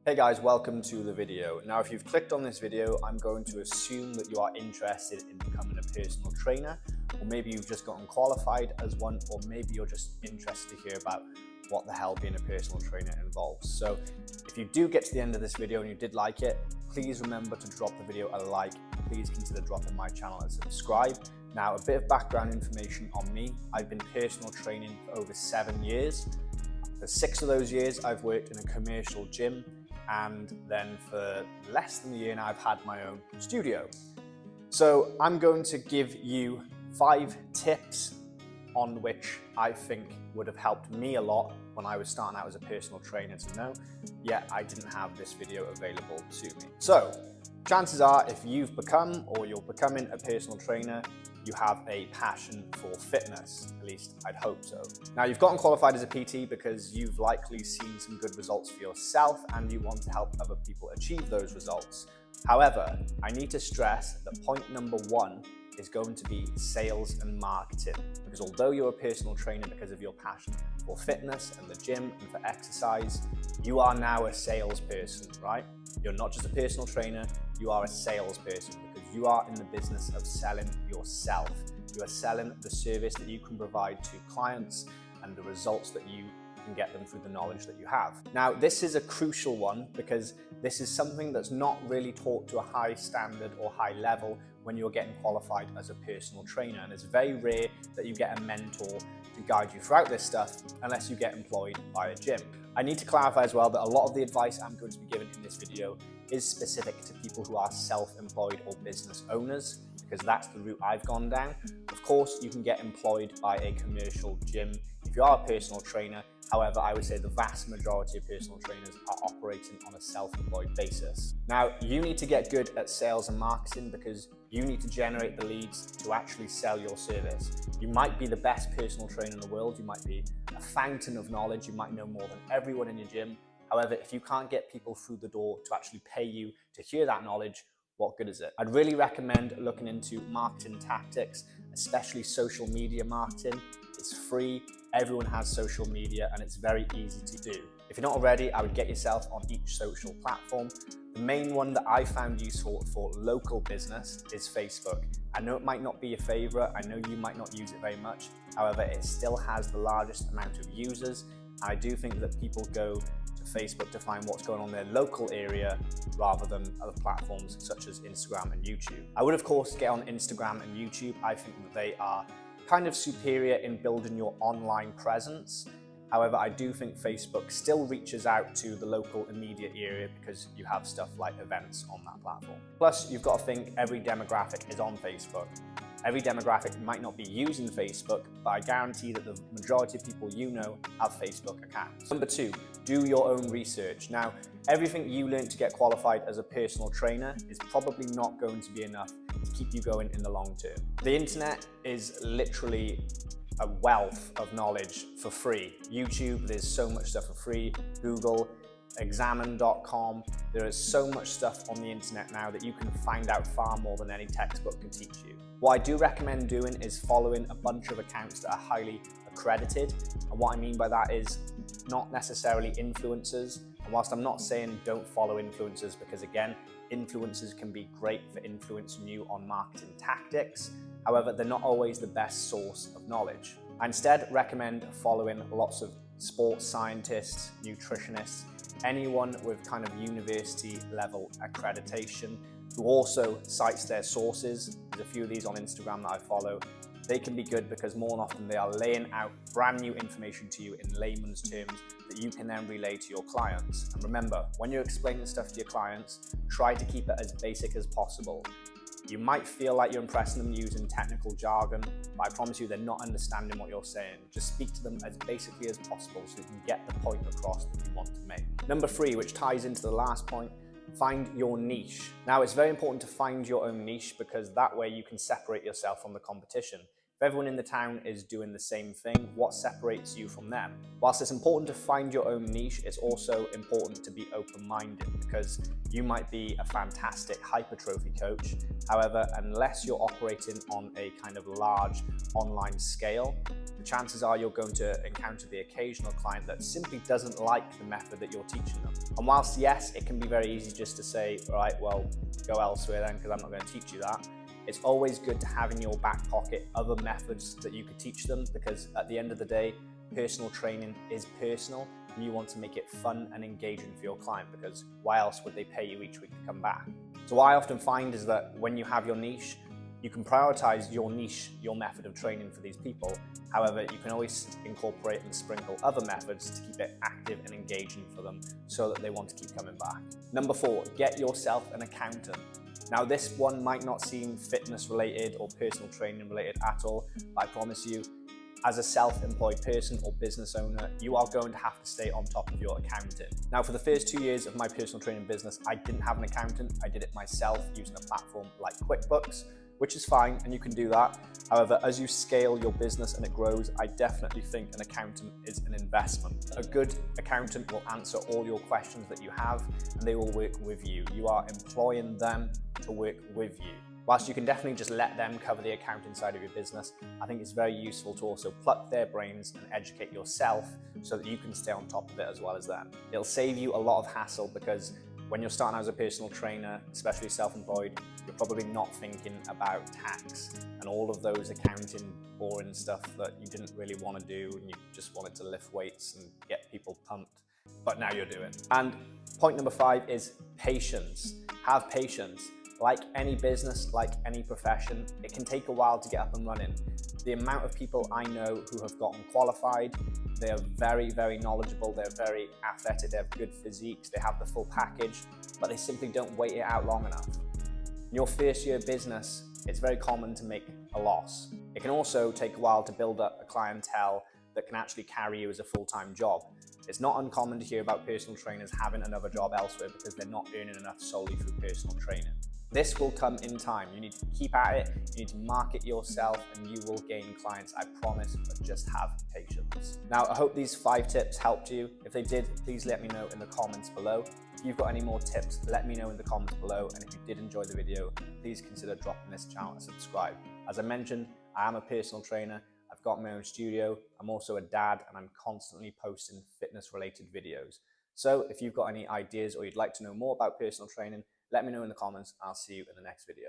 Hey guys, welcome to the video. Now, if you've clicked on this video, I'm going to assume that you are interested in becoming a personal trainer, or maybe you've just gotten qualified as one, or maybe you're just interested to hear about what the hell being a personal trainer involves. So if you do get to the end of this video and you did like it, please remember to drop the video a like. Please consider dropping my channel and subscribe. Now, a bit of background information on me. I've been personal training for over 7 years. For 6 of those years, I've worked in a commercial gym, and then for less than a year now, I've had my own studio. So I'm going to give you 5 tips on which I think would have helped me a lot when I was starting out as a personal trainer to know, yet I didn't have this video available to me. So chances are, if you've become or you're becoming a personal trainer, you have a passion for fitness. At least I'd hope so. Now, you've gotten qualified as a PT because you've likely seen some good results for yourself and you want to help other people achieve those results. However, I need to stress that point number 1 is going to be sales and marketing. Because although you're a personal trainer because of your passion for fitness and the gym and for exercise, you are now a salesperson, right? You're not just a personal trainer, you are a salesperson because you are in the business of selling yourself. You are selling the service that you can provide to clients and the results that you can get them through the knowledge that you have. Now, this is a crucial one because this is something that's not really taught to a high standard or high level when you're getting qualified as a personal trainer. And it's very rare that you get a mentor to guide you throughout this stuff unless you get employed by a gym. I need to clarify as well that a lot of the advice I'm going to be giving in this video is specific to people who are self-employed or business owners, because that's the route I've gone down. Of course, you can get employed by a commercial gym if you are a personal trainer. However, I would say the vast majority of personal trainers are operating on a self-employed basis. Now, you need to get good at sales and marketing because you need to generate the leads to actually sell your service. You might be the best personal trainer in the world. You might be a fountain of knowledge. You might know more than everyone in your gym. However, if you can't get people through the door to actually pay you to hear that knowledge, what good is it? I'd really recommend looking into marketing tactics, especially social media marketing. It's free, everyone has social media, and it's very easy to do. If you're not already, I would get yourself on each social platform. The main one that I found useful for local business is Facebook. I know it might not be your favorite, I know you might not use it very much, however, it still has the largest amount of users, and I do think that people go to Facebook to find what's going on in their local area rather than other platforms such as Instagram and YouTube. I would, of course, get on Instagram and YouTube. I think that they are kind of superior in building your online presence. However, I do think Facebook still reaches out to the local immediate area because you have stuff like events on that platform. Plus, you've got to think every demographic is on Facebook. Every demographic might not be using Facebook, but I guarantee that the majority of people you know have Facebook accounts. Number 2, do your own research. Now, everything you learn to get qualified as a personal trainer is probably not going to be enough to keep you going in the long term. The internet is literally a wealth of knowledge for free. YouTube, there's so much stuff for free. Google, examine.com, there is so much stuff on the internet now that you can find out far more than any textbook can teach you. What I do recommend doing is following a bunch of accounts that are highly accredited. And what I mean by that is not necessarily influencers. And whilst I'm not saying don't follow influencers, because again, influencers can be great for influencing you on marketing tactics. However, they're not always the best source of knowledge. I instead recommend following lots of sports scientists, nutritionists, anyone with kind of university level accreditation who also cites their sources. There's a few of these on Instagram that I follow. They can be good because more than often they are laying out brand new information to you in layman's terms that you can then relay to your clients. And remember, when you're explaining stuff to your clients, try to keep it as basic as possible. You might feel like you're impressing them using technical jargon, but I promise you they're not understanding what you're saying. Just speak to them as basically as possible so you can get the point across that you want to make. Number 3, which ties into the last point, find your niche. Now, it's very important to find your own niche because that way you can separate yourself from the competition. If everyone in the town is doing the same thing, what separates you from them? Whilst it's important to find your own niche, it's also important to be open-minded, because you might be a fantastic hypertrophy coach. However, unless you're operating on a kind of large online scale, the chances are you're going to encounter the occasional client that simply doesn't like the method that you're teaching them. And whilst yes, it can be very easy just to say, all right, well, go elsewhere then, because I'm not going to teach you that. It's always good to have in your back pocket other methods that you could teach them, because at the end of the day, personal training is personal, and you want to make it fun and engaging for your client, because why else would they pay you each week to come back? So what I often find is that when you have your niche, you can prioritize your niche, your method of training for these people. However, you can always incorporate and sprinkle other methods to keep it active and engaging for them so that they want to keep coming back. Number 4, get yourself an accountant. Now, this one might not seem fitness related or personal training related at all, but I promise you, as a self-employed person or business owner, you are going to have to stay on top of your accounting. Now, for the first 2 years of my personal training business, I didn't have an accountant. I did it myself using a platform like QuickBooks, which is fine, and you can do that. However, as you scale your business and it grows, I definitely think an accountant is an investment. A good accountant will answer all your questions that you have, and they will work with you. You are employing them to work with you. Whilst you can definitely just let them cover the accounting side of your business, I think it's very useful to also pluck their brains and educate yourself so that you can stay on top of it as well as them. It'll save you a lot of hassle, because when you're starting out as a personal trainer, especially self-employed, you're probably not thinking about tax and all of those accounting boring stuff that you didn't really want to do, and you just wanted to lift weights and get people pumped, but now you're doing. And point number 5 is patience. Have patience. Like any business, like any profession, it can take a while to get up and running. The amount of people I know who have gotten qualified, they are very, very knowledgeable, they're very athletic, they have good physiques, they have the full package, but they simply don't wait it out long enough. In your first year business, it's very common to make a loss. It can also take a while to build up a clientele that can actually carry you as a full-time job. It's not uncommon to hear about personal trainers having another job elsewhere because they're not earning enough solely through personal training. This will come in time. You need to keep at it, you need to market yourself, and you will gain clients, I promise, but just have patience. Now, I hope these 5 tips helped you. If they did, please let me know in the comments below. If you've got any more tips, let me know in the comments below, and if you did enjoy the video, please consider dropping this channel and subscribe. As I mentioned, I am a personal trainer, I've got my own studio, I'm also a dad, and I'm constantly posting fitness-related videos. So if you've got any ideas or you'd like to know more about personal training, let me know in the comments. I'll see you in the next video.